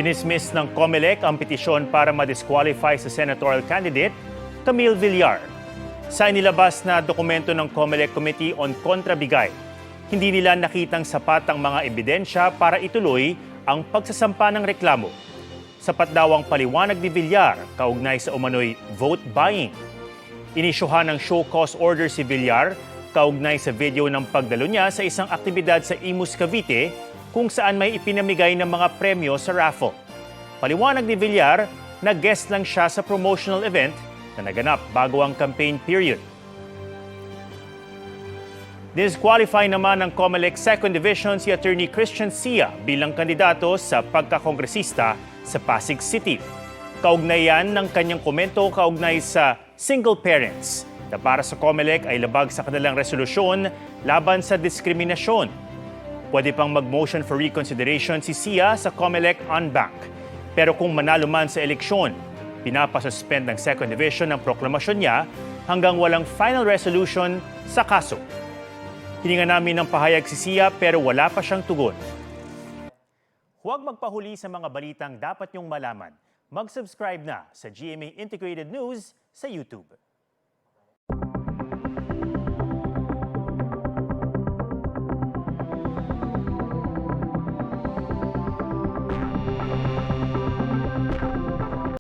Dinismiss ng COMELEC ang petisyon para ma-disqualify sa senatorial candidate, Camille Villar. Sa inilabas na dokumento ng COMELEC Committee on Contrabigay, hindi nila nakitang sapat ang mga ebidensya para ituloy ang pagsasampa ng reklamo. Sapat daw ang paliwanag ni Villar kaugnay sa umano'y vote buying. Inisyuhan ng show cause order si Villar kaugnay sa video ng pagdalo niya sa isang aktibidad sa Imus, Cavite kung saan may ipinamigay ng mga premyo sa raffle. Paliwanag ni Villar na guest lang siya sa promotional event na naganap bago ang campaign period. Disqualify naman ng COMELEC 2nd Division si Attorney Christian Sia bilang kandidato sa pagkakongresista sa Pasig City. Kaugnay yan ng kanyang komento kaugnay sa single parents na para sa COMELEC ay labag sa kanilang resolusyon laban sa diskriminasyon. Pwede pang mag-motion for reconsideration si Sia sa COMELEC en banc. Pero kung manalo man sa eleksyon, pinapasuspend ng 2nd Division ang proklamasyon niya hanggang walang final resolution sa kaso. Hininga namin ng pahayag si Sia pero wala pa siyang tugon. Huwag magpahuli sa mga balitang dapat niyong malaman. Mag-subscribe na sa GMA Integrated News sa YouTube.